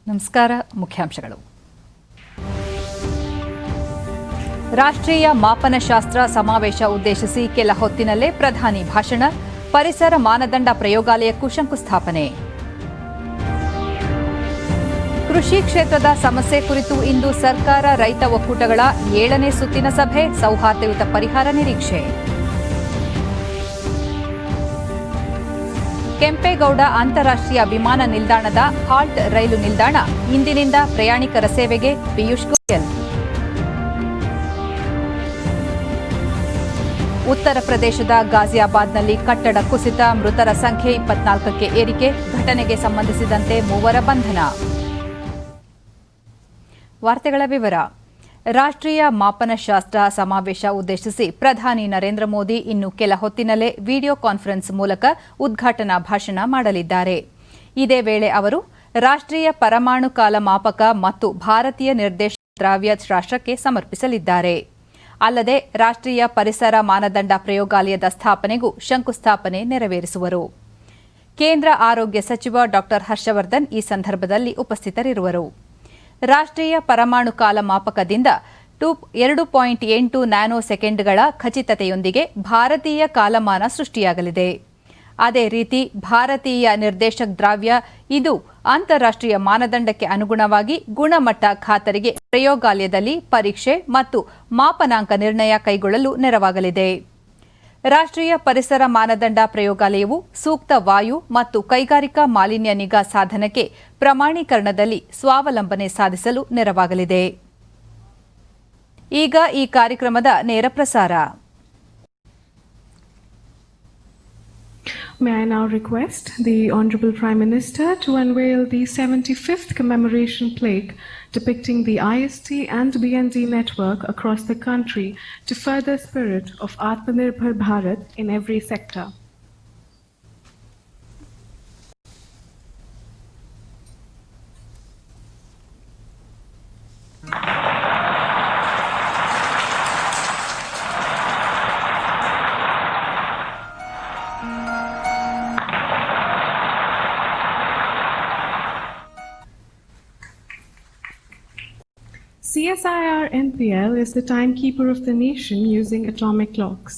ನಮಸ್ಕಾರ. ಮುಖ್ಯಾಂಶಗಳು. ರಾಷ್ಟ್ರೀಯ ಮಾಪನಶಾಸ್ತ್ರ ಸಮಾವೇಶ ಉದ್ದೇಶಿಸಿ ಕೆಲ ಹೊತ್ತಿನಲ್ಲೇ ಪ್ರಧಾನಿ ಭಾಷಣ. ಪರಿಸರ ಮಾನದಂಡ ಪ್ರಯೋಗಾಲಯಕ್ಕೂ ಶಂಕುಸ್ಥಾಪನೆ. ಕೃಷಿ ಕ್ಷೇತ್ರದ ಸಮಸ್ಯೆ ಕುರಿತು ಇಂದು ಸರ್ಕಾರ ರೈತ ಒಕ್ಕೂಟಗಳ 7ನೇ ಸುತ್ತಿನ ಸಭೆ. ಸೌಹಾರ್ದಯುತ ಪರಿಹಾರ ನಿರೀಕ್ಷೆ. ಕೆಂಪೇಗೌಡ ಅಂತಾರಾಷ್ಟ್ರೀಯ ವಿಮಾನ ನಿಲ್ದಾಣದ ಹಾಲ್ಟ್ ರೈಲು ನಿಲ್ದಾಣ ಇಂದಿನಿಂದ ಪ್ರಯಾಣಿಕರ ಸೇವೆಗೆ. ಪಿಯೂಷ್ ಗೋಯಲ್. ಉತ್ತರ ಪ್ರದೇಶದ ಗಾಜಿಯಾಬಾದ್ನಲ್ಲಿ ಕಟ್ಟಡ ಕುಸಿತ. ಮೃತರ ಸಂಖ್ಯೆ 24ಕ್ಕೆ ಏರಿಕೆ. ಘಟನೆಗೆ ಸಂಬಂಧಿಸಿದಂತೆ 3 ಬಂಧನ. ವಾರ್ತೆಗಳ ವಿವರ. ರಾಷ್ಟ್ರೀಯ ಮಾಪನಶಾಸ್ತ್ರ ಸಮಾವೇಶ ಉದ್ದೇಶಿಸಿ ಪ್ರಧಾನಿ ನರೇಂದ್ರ ಮೋದಿ ಇನ್ನು ಕೆಲ ಹೊತ್ತಿನಲ್ಲೇ ವಿಡಿಯೋ ಕಾನ್ಫರೆನ್ಸ್ ಮೂಲಕ ಉದ್ಘಾಟನಾ ಭಾಷಣ ಮಾಡಲಿದ್ದಾರೆ. ಇದೇ ವೇಳೆ ಅವರು ರಾಷ್ಟ್ರೀಯ ಪರಮಾಣು ಕಾಲ ಮಾಪಕ ಮತ್ತು ಭಾರತೀಯ ನಿರ್ದೇಶಕ ದ್ರವ್ಯ ರಾಷ್ಟ್ರಕ್ಕೆ ಸಮರ್ಪಿಸಲಿದ್ದಾರೆ. ಅಲ್ಲದೆ ರಾಷ್ಟ್ರೀಯ ಪರಿಸರ ಮಾನದಂಡ ಪ್ರಯೋಗಾಲಯದ ಸ್ಥಾಪನೆಗೂ ಶಂಕುಸ್ಥಾಪನೆ ನೆರವೇರಿಸುವರು. ಕೇಂದ್ರ ಆರೋಗ್ಯ ಸಚಿವ ಡಾ ಹರ್ಷವರ್ಧನ್ ಈ ಸಂದರ್ಭದಲ್ಲಿ ಉಪಸ್ಥಿತರಿರುವರು. ರಾಷ್ಟ್ರೀಯ ಪರಮಾಣು ಕಾಲ ಮಾಪಕದಿಂದ 2.8 ನ್ಯಾನೋ ಸೆಕೆಂಡ್ಗಳ ಖಚಿತತೆಯೊಂದಿಗೆ ಭಾರತೀಯ ಕಾಲಮಾನ ಸೃಷ್ಟಿಯಾಗಲಿದೆ. ಅದೇ ರೀತಿ ಭಾರತೀಯ ನಿರ್ದೇಶಕ ದ್ರವ್ಯ ಇದು ಅಂತಾರಾಷ್ಟ್ರೀಯ ಮಾನದಂಡಕ್ಕೆ ಅನುಗುಣವಾಗಿ ಗುಣಮಟ್ಟ ಖಾತರಿಗೆ ಪ್ರಯೋಗಾಲಯದಲ್ಲಿ ಪರೀಕ್ಷೆ ಮತ್ತು ಮಾಪನಾಂಕ ನಿರ್ಣಯ ಕೈಗೊಳ್ಳಲು ನೆರವಾಗಲಿದೆ. ರಾಷ್ಟ್ರೀಯ ಪರಿಸರ ಮಾನದಂಡ ಪ್ರಯೋಗಾಲಯವು ಸೂಕ್ತ ವಾಯು ಮತ್ತು ಕೈಗಾರಿಕಾ ಮಾಲಿನ್ಯ ನಿಗಾ ಸಾಧನಕ್ಕೆ ಪ್ರಮಾಣೀಕರಣದಲ್ಲಿ ಸ್ವಾವಲಂಬನೆ ಸಾಧಿಸಲು ನೆರವಾಗಲಿದೆ. ಈಗ ಈ ಕಾರ್ಯಕ್ರಮದ ನೇರ ಪ್ರಸಾರ. May I now request the Honorable Prime Minister to unveil the 75th commemoration plaque depicting the IST and BND network across the country to further spirit of Atmanirbhar Bharat in every sector. CSIR NPL is the timekeeper of the nation using atomic clocks.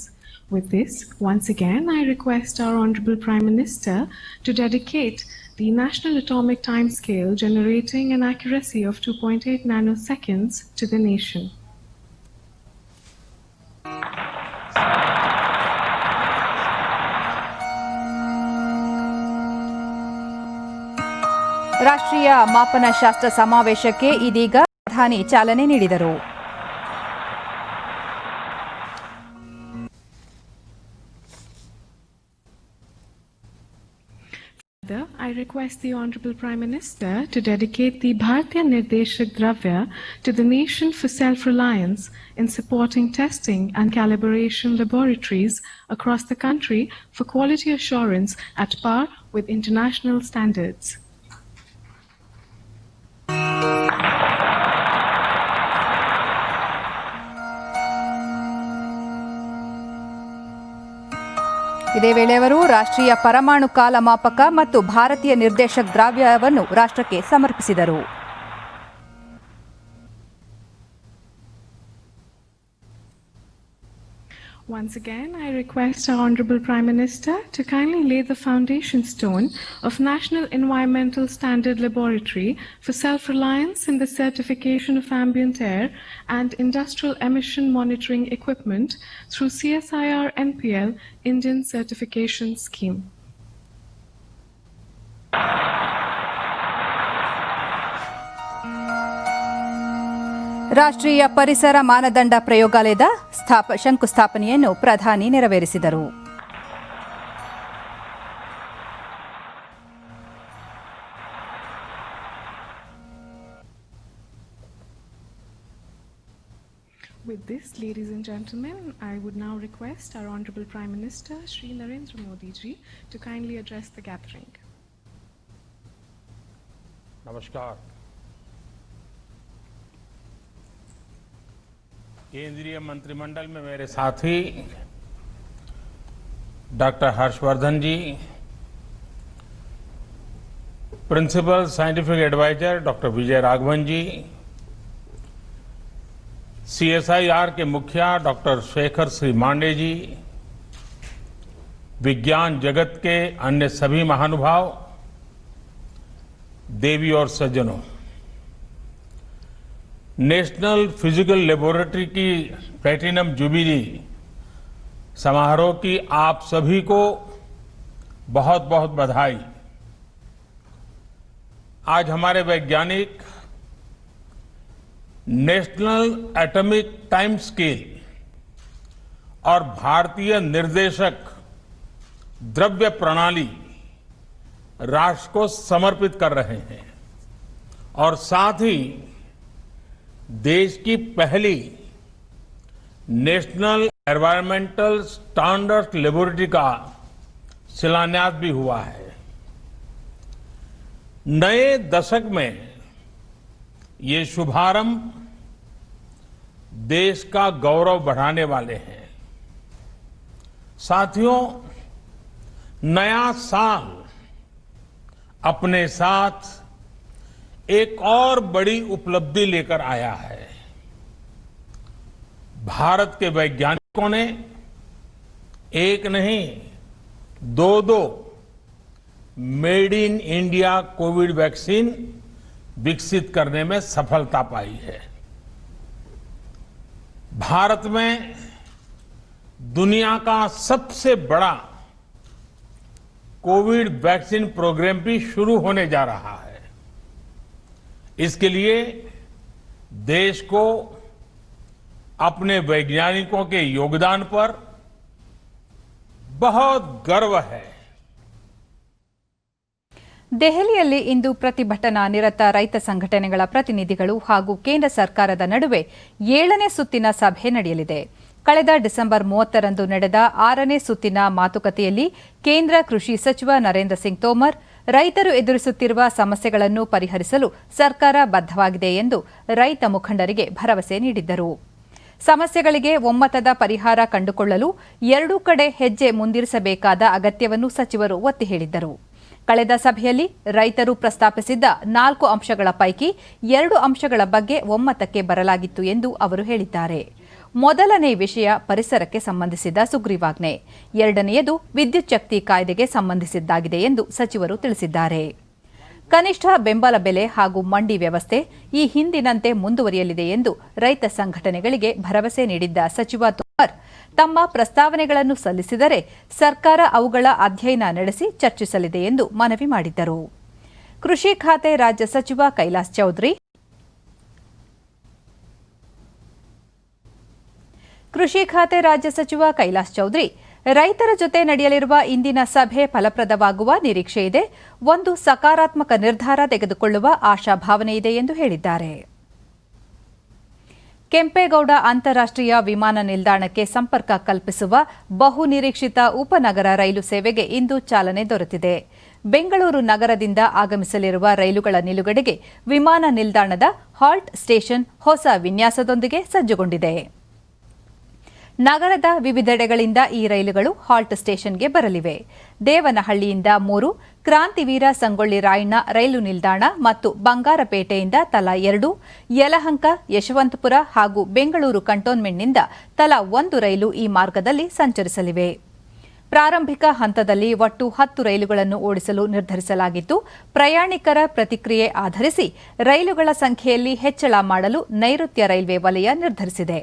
With this, once again, I request our Honorable Prime Minister to dedicate the National Atomic Time Scale generating an accuracy of 2.8 nanoseconds to the nation. ರಾಷ್ಟ್ರೀಯ ಮಾಪನಶಾಸ್ತ್ರ ಸಮಾವೇಶಕ್ಕೆ ಇದೀಗ ಪ್ರಧಾನಿ ಚಾಲನೆ ನೀಡಿದರು. I request the Honorable Prime Minister to dedicate the Bharatiya Nirdeshak Dravya to the nation for self-reliance in supporting testing and calibration laboratories across the country for quality assurance at par with international standards. ಇದೇ ವೇಳೆ ಅವರು ರಾಷ್ಟ್ರೀಯ ಪರಮಾಣು ಕಾಲ ಮಾಪಕ ಮತ್ತು ಭಾರತೀಯ ನಿರ್ದೇಶಕ ದ್ರವ್ಯವನ್ನು ರಾಷ್ಟ್ರಕ್ಕೆ ಸಮರ್ಪಿಸಿದರು. Once again, I request our Honorable Prime Minister to kindly lay the foundation stone of National Environmental Standard Laboratory for self-reliance in the certification of ambient air and industrial emission monitoring equipment through CSIR NPL Indian Certification Scheme. ರಾಷ್ಟ್ರೀಯ ಪರಿಸರ ಮಾನದಂಡ ಪ್ರಯೋಗಾಲಯದ ಶಂಕುಸ್ಥಾಪನೆಯನ್ನು ಪ್ರಧಾನಿ ನೆರವೇರಿಸಿದರು. With this, ladies and gentlemen, I would now request our Honorable Prime Minister, Shri Narendra Modi ji, to kindly address the gathering. Namaskar. केंद्रीय मंत्रिमंडल में मेरे साथी डॉक्टर हर्षवर्धन जी, principal scientific adviser doctor Vijay Raghavan जी, सीएसआईआर के मुखिया डॉक्टर शेखर श्री मांडे जी, विज्ञान जगत के अन्य सभी महानुभाव, देवी और सज्जनों, नेशनल फिजिकल लेबोरेटरी की प्लैटिनम जुबिली समारोह की आप सभी को बहुत बहुत बधाई। आज हमारे वैज्ञानिक नेशनल एटॉमिक टाइम स्केल और भारतीय निर्देशक द्रव्य प्रणाली राष्ट्र को समर्पित कर रहे हैं और साथ ही देश की पहली नेशनल एनवायरमेंटल स्टैंडर्ड लेबोरेटरी का शिलान्यास भी हुआ है। नए दशक में ये शुभारंभ देश का गौरव बढ़ाने वाले हैं। साथियों, नया साल अपने साथ एक और बड़ी उपलब्धि लेकर आया है। भारत के वैज्ञानिकों ने एक नहीं दो made in India Covid vaccine विकसित करने में सफलता पाई है। भारत में दुनिया का सबसे बड़ा कोविड वैक्सीन प्रोग्राम भी शुरू होने जा रहा है। इसके लिए देश को अपने वैज्ञानिकों के योगदान पर बहुत गर्व है। ದೆಹಲಿಯಲ್ಲಿ ಇಂದು ಪ್ರತಿಭಟನಾ ನಿರತ ರೈತ ಸಂಘಟನೆಗಳ ಪ್ರತಿನಿಧಿಗಳು ಹಾಗೂ ಕೇಂದ್ರ ಸರ್ಕಾರದ ನಡುವೆ 7ನೇ ಸುತ್ತಿನ ಸಭೆ ನಡೆಯಲಿದೆ. ಕಳೆದ ಡಿಸೆಂಬರ್ 30ರಂದು ನಡೆದ 6ನೇ ಸುತ್ತಿನ ಮಾತುಕತೆಯಲ್ಲಿ ಕೇಂದ್ರ ಕೃಷಿ ಸಚಿವ ನರೇಂದ್ರ ಸಿಂಗ್ ತೋಮರ್ ರೈತರು ಎದುರಿಸುತ್ತಿರುವ ಸಮಸ್ಯೆಗಳನ್ನು ಪರಿಹರಿಸಲು ಸರ್ಕಾರ ಬದ್ಧವಾಗಿದೆ ಎಂದು ರೈತ ಮುಖಂಡರಿಗೆ ಭರವಸೆ ನೀಡಿದ್ದರು. ಸಮಸ್ಯೆಗಳಿಗೆ ಒಮ್ಮತದ ಪರಿಹಾರ ಕಂಡುಕೊಳ್ಳಲು ಎರಡೂ ಕಡೆ ಹೆಜ್ಜೆ ಮುಂದಿರಿಸಬೇಕಾದ ಅಗತ್ಯವನ್ನು ಸಚಿವರು ಒತ್ತಿ ಹೇಳಿದ್ದರು. ಕಳೆದ ಸಭೆಯಲ್ಲಿ ರೈತರು ಪ್ರಸ್ತಾಪಿಸಿದ್ದ 4 ಅಂಶಗಳ ಪೈಕಿ 2 ಅಂಶಗಳ ಬಗ್ಗೆ ಒಮ್ಮತಕ್ಕೆ ಬರಲಾಗಿತ್ತು ಎಂದು ಅವರು ಹೇಳಿದ್ದಾರೆ. ಮೊದಲನೇ ವಿಷಯ ಪರಿಸರಕ್ಕೆ ಸಂಬಂಧಿಸಿದ ಸುಗ್ರೀವಾಜ್ಞೆ, ಎರಡನೆಯದು ವಿದ್ಯುತ್ ಶಕ್ತಿ ಕಾಯ್ದೆಗೆ ಸಂಬಂಧಿಸಿದ್ದಾಗಿದೆ ಎಂದು ಸಚಿವರು ತಿಳಿಸಿದ್ದಾರೆ. ಕನಿಷ್ಠ ಬೆಂಬಲ ಬೆಲೆ ಹಾಗೂ ಮಂಡಿ ವ್ಯವಸ್ಥೆ ಈ ಹಿಂದಿನಂತೆ ಮುಂದುವರಿಯಲಿದೆ ಎಂದು ರೈತ ಸಂಘಟನೆಗಳಿಗೆ ಭರವಸೆ ನೀಡಿದ್ದ ಸಚಿವ ತೋಮರ್ ತಮ್ಮ ಪ್ರಸ್ತಾವನೆಗಳನ್ನು ಸಲ್ಲಿಸಿದರೆ ಸರ್ಕಾರ ಅವುಗಳ ಅಧ್ಯಯನ ನಡೆಸಿ ಚರ್ಚಿಸಲಿದೆ ಎಂದು ಮನವಿ ಮಾಡಿದ್ದರು. ಕೃಷಿ ಖಾತೆ ರಾಜ್ಯ ಸಚಿವ ಕೈಲಾಸ್ ಚೌಧರಿ ರೈತರ ಜೊತೆ ನಡೆಯಲಿರುವ ಇಂದಿನ ಸಭೆ ಫಲಪ್ರದವಾಗುವ ನಿರೀಕ್ಷೆ ಇದೆ, ಒಂದು ಸಕಾರಾತ್ಮಕ ನಿರ್ಧಾರ ತೆಗೆದುಕೊಳ್ಳುವ ಆಶಾಭಾವನೆ ಇದೆ ಎಂದು ಹೇಳಿದ್ದಾರೆ. ಕೆಂಪೇಗೌಡ ಅಂತಾರಾಷ್ಟ್ರೀಯ ವಿಮಾನ ನಿಲ್ದಾಣಕ್ಕೆ ಸಂಪರ್ಕ ಕಲ್ಪಿಸುವ ಬಹು ನಿರೀಕ್ಷಿತ ಉಪನಗರ ರೈಲು ಸೇವೆಗೆ ಇಂದು ಚಾಲನೆ ದೊರೆತಿದೆ. ಬೆಂಗಳೂರು ನಗರದಿಂದ ಆಗಮಿಸಲಿರುವ ರೈಲುಗಳ ನಿಲುಗಡೆಗೆ ವಿಮಾನ ನಿಲ್ದಾಣದ ಹಾಲ್ಟ್ ಸ್ಟೇಷನ್ ಹೊಸ ವಿನ್ಯಾಸದೊಂದಿಗೆ ಸಜ್ಜುಗೊಂಡಿದೆ. ನಗರದ ವಿವಿಧೆಡೆಗಳಿಂದ ಈ ರೈಲುಗಳು ಹಾಲ್ಟ್ ಸ್ಟೇಷನ್ಗೆ ಬರಲಿವೆ. ದೇವನಹಳ್ಳಿಯಿಂದ 3, ಕ್ರಾಂತಿವೀರ ಸಂಗೊಳ್ಳಿ ರಾಯಣ್ಣ ರೈಲು ನಿಲ್ದಾಣ ಮತ್ತು ಬಂಗಾರಪೇಟೆಯಿಂದ ತಲಾ 2, ಯಲಹಂಕ, ಯಶವಂತಪುರ ಹಾಗೂ ಬೆಂಗಳೂರು ಕಂಟೋನ್ಮೆಂಟ್ನಿಂದ ತಲಾ 1 ರೈಲು ಈ ಮಾರ್ಗದಲ್ಲಿ ಸಂಚರಿಸಲಿವೆ. ಪ್ರಾರಂಭಿಕ ಹಂತದಲ್ಲಿ ಒಟ್ಟು 10 ರೈಲುಗಳನ್ನು ಓಡಿಸಲು ನಿರ್ಧರಿಸಲಾಗಿದ್ದು, ಪ್ರಯಾಣಿಕರ ಪ್ರತಿಕ್ರಿಯೆ ಆಧರಿಸಿ ರೈಲುಗಳ ಸಂಖ್ಯೆಯಲ್ಲಿ ಹೆಚ್ಚಳ ಮಾಡಲು ನೈಋತ್ಯ ರೈಲ್ವೆ ವಲಯ ನಿರ್ಧರಿಸಿದೆ.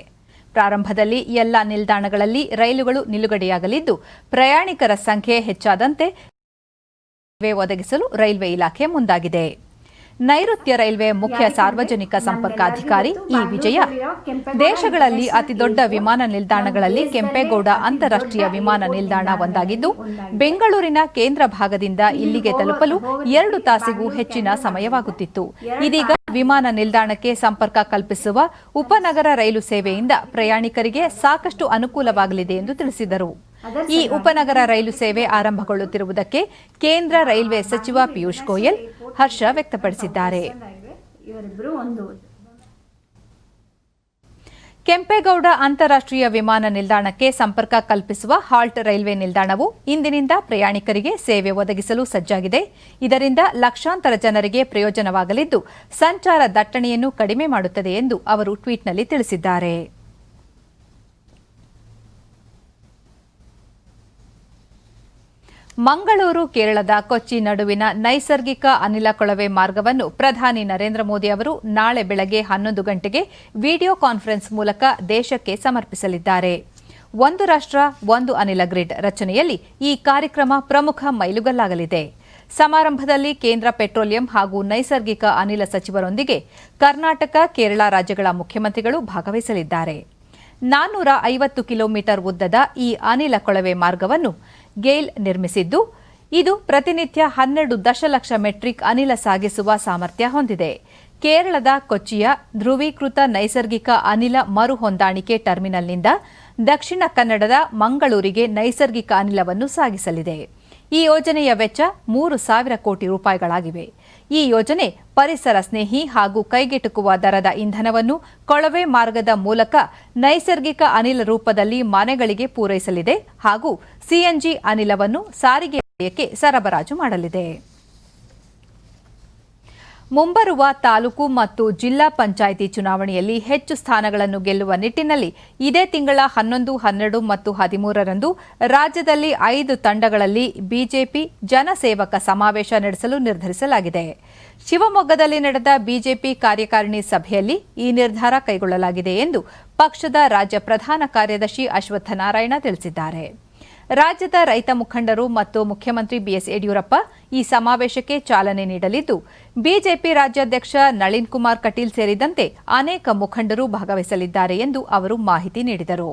ಪ್ರಾರಂಭದಲ್ಲಿ ಎಲ್ಲ ನಿಲ್ದಾಣಗಳಲ್ಲಿ ರೈಲುಗಳು ನಿಲುಗಡೆಯಾಗಲಿದ್ದು, ಪ್ರಯಾಣಿಕರ ಸಂಖ್ಯೆ ಹೆಚ್ಚಾದಂತೆ ಸೇವೆ ಒದಗಿಸಲು ರೈಲ್ವೆ ಇಲಾಖೆ ಮುಂದಾಗಿದೆ. ನೈಋತ್ಯ ರೈಲ್ವೆ ಮುಖ್ಯ ಸಾರ್ವಜನಿಕ ಸಂಪರ್ಕಾಧಿಕಾರಿ ಇ ವಿಜಯ, ದೇಶಗಳಲ್ಲಿ ಅತಿದೊಡ್ಡ ವಿಮಾನ ನಿಲ್ದಾಣಗಳಲ್ಲಿ ಕೆಂಪೇಗೌಡ ಅಂತಾರಾಷ್ಟ್ರೀಯ ವಿಮಾನ ನಿಲ್ದಾಣ ಒಂದಾಗಿದ್ದು, ಬೆಂಗಳೂರಿನ ಕೇಂದ್ರ ಭಾಗದಿಂದ ಇಲ್ಲಿಗೆ ತಲುಪಲು 2 ತಾಸಿಗೂ ಹೆಚ್ಚಿನ ಸಮಯವಾಗುತ್ತಿತ್ತು. ಇದೀಗ ವಿಮಾನ ನಿಲ್ದಾಣಕ್ಕೆ ಸಂಪರ್ಕ ಕಲ್ಪಿಸುವ ಉಪನಗರ ರೈಲು ಸೇವೆಯಿಂದ ಪ್ರಯಾಣಿಕರಿಗೆ ಸಾಕಷ್ಟು ಅನುಕೂಲವಾಗಲಿದೆ ಎಂದು ತಿಳಿಸಿದರು. ಈ ಉಪನಗರ ರೈಲು ಸೇವೆ ಆರಂಭಗೊಳ್ಳುತ್ತಿರುವುದಕ್ಕೆ ಕೇಂದ್ರ ರೈಲ್ವೆ ಸಚಿವ ಪಿಯೂಷ್ ಗೋಯಲ್ ಹರ್ಷ ವ್ಯಕ್ತಪಡಿಸಿದ್ದಾರೆ. ಕೆಂಪೇಗೌಡ ಅಂತಾರಾಷ್ಟ್ರೀಯ ವಿಮಾನ ನಿಲ್ದಾಣಕ್ಕೆ ಸಂಪರ್ಕ ಕಲ್ಪಿಸುವ ಹಾಲ್ಟ್ ರೈಲ್ವೆ ನಿಲ್ದಾಣವು ಇಂದಿನಿಂದ ಪ್ರಯಾಣಿಕರಿಗೆ ಸೇವೆ ಒದಗಿಸಲು ಸಜ್ಜಾಗಿದೆ. ಇದರಿಂದ ಲಕ್ಷಾಂತರ ಜನರಿಗೆ ಪ್ರಯೋಜನವಾಗಲಿದ್ದು ಸಂಚಾರ ದಟ್ಟಣೆಯನ್ನು ಕಡಿಮೆ ಮಾಡುತ್ತದೆ ಎಂದು ಅವರು ಟ್ವೀಟ್ನಲ್ಲಿ ತಿಳಿಸಿದ್ದಾರೆ. ಮಂಗಳೂರು ಕೇರಳದ ಕೊಚ್ಚಿ ನಡುವಿನ ನೈಸರ್ಗಿಕ ಅನಿಲ ಕೊಳವೆ ಮಾರ್ಗವನ್ನು ಪ್ರಧಾನಿ ನರೇಂದ್ರ ಮೋದಿ ಅವರು ನಾಳೆ ಬೆಳಗ್ಗೆ 11 ಗಂಟೆಗೆ ವಿಡಿಯೋ ಕಾನ್ಫರೆನ್ಸ್ ಮೂಲಕ ದೇಶಕ್ಕೆ ಸಮರ್ಪಿಸಲಿದ್ದಾರೆ. ಒಂದು ರಾಷ್ಟ್ರ ಒಂದು ಅನಿಲ ಗ್ರಿಡ್ ರಚನೆಯಲ್ಲಿ ಈ ಕಾರ್ಯಕ್ರಮ ಪ್ರಮುಖ ಮೈಲುಗಲ್ಲಾಗಲಿದೆ. ಸಮಾರಂಭದಲ್ಲಿ ಕೇಂದ್ರ ಪೆಟ್ರೋಲಿಯಂ ಹಾಗೂ ನೈಸರ್ಗಿಕ ಅನಿಲ ಸಚಿವರೊಂದಿಗೆ ಕರ್ನಾಟಕ, ಕೇರಳ ರಾಜ್ಯಗಳ ಮುಖ್ಯಮಂತ್ರಿಗಳು ಭಾಗವಹಿಸಲಿದ್ದಾರೆ. 450 ಕಿಲೋಮೀಟರ್ ಉದ್ದದ ಈ ಅನಿಲ ಕೊಳವೆ ಮಾರ್ಗವನ್ನು ಗೇಲ್ ನಿರ್ಮಿಸಿದ್ದು, ಇದು ಪ್ರತಿನಿತ್ಯ 12 ದಶಲಕ್ಷ ಮೆಟ್ರಿಕ್ ಅನಿಲ ಸಾಗಿಸುವ ಸಾಮರ್ಥ್ಯ ಹೊಂದಿದೆ. ಕೇರಳದ ಕೊಚ್ಚಿಯ ಧ್ರುವೀಕೃತ ನೈಸರ್ಗಿಕ ಅನಿಲ ಮರು ಹೊಂದಾಣಿಕೆ ಟರ್ಮಿನಲ್ನಿಂದ ದಕ್ಷಿಣ ಕನ್ನಡದ ಮಂಗಳೂರಿಗೆ ನೈಸರ್ಗಿಕ ಅನಿಲವನ್ನು ಸಾಗಿಸಲಿದೆ. ಈ ಯೋಜನೆಯ ವೆಚ್ಚ 3,000 ಕೋಟಿ ರೂಪಾಯಿಗಳಾಗಿವೆ. ಈ ಯೋಜನೆ ಪರಿಸರ ಸ್ನೇಹಿ ಹಾಗೂ ಕೈಗೆಟುಕುವ ದರದ ಇಂಧನವನ್ನು ಕೊಳವೆ ಮಾರ್ಗದ ಮೂಲಕ ನೈಸರ್ಗಿಕ ಅನಿಲ ರೂಪದಲ್ಲಿ ಮನೆಗಳಿಗೆ ಪೂರೈಸಲಿದೆ ಹಾಗೂ ಸಿಎನ್ಜಿ ಅನಿಲವನ್ನು ಸಾರಿಗೆ ವಲಯಕ್ಕೆ ಸರಬರಾಜು ಮಾಡಲಿದೆ. ಮುಂಬರುವ ತಾಲೂಕು ಮತ್ತು ಜಿಲ್ಲಾ ಪಂಚಾಯಿತಿ ಚುನಾವಣೆಯಲ್ಲಿ ಹೆಚ್ಚು ಸ್ಥಾನಗಳನ್ನು ಗೆಲ್ಲುವ ನಿಟ್ಟಿನಲ್ಲಿ ಇದೇ ತಿಂಗಳ 11, 12 ಮತ್ತು 13ರಂದು ರಾಜ್ಯದಲ್ಲಿ 5 ತಂಡಗಳಲ್ಲಿ ಬಿಜೆಪಿ ಜನಸೇವಕ ಸಮಾವೇಶ ನಡೆಸಲು ನಿರ್ಧರಿಸಲಾಗಿದೆ. ಶಿವಮೊಗ್ಗದಲ್ಲಿ ನಡೆದ ಬಿಜೆಪಿ ಕಾರ್ಯಕಾರಿಣಿ ಸಭೆಯಲ್ಲಿ ಈ ನಿರ್ಧಾರ ಕೈಗೊಳ್ಳಲಾಗಿದೆ ಎಂದು ಪಕ್ಷದ ರಾಜ್ಯ ಪ್ರಧಾನ ಕಾರ್ಯದರ್ಶಿ ಅಶ್ವತ್ಥನಾರಾಯಣ ತಿಳಿಸಿದ್ದಾರೆ. ರಾಜ್ಯದ ರೈತ ಮುಖಂಡರು ಮತ್ತು ಮುಖ್ಯಮಂತ್ರಿ ಬಿಎಸ್ ಯಡಿಯೂರಪ್ಪ ಈ ಸಮಾವೇಶಕ್ಕೆ ಚಾಲನೆ ನೀಡಲಿದ್ದು, ಬಿಜೆಪಿ ರಾಜ್ಯಾಧ್ಯಕ್ಷ ನಳಿನ್ ಕುಮಾರ್ ಕಟೀಲ್ ಸೇರಿದಂತೆ ಅನೇಕ ಮುಖಂಡರು ಭಾಗವಹಿಸಲಿದ್ದಾರೆ ಎಂದು ಅವರು ಮಾಹಿತಿ ನೀಡಿದರು.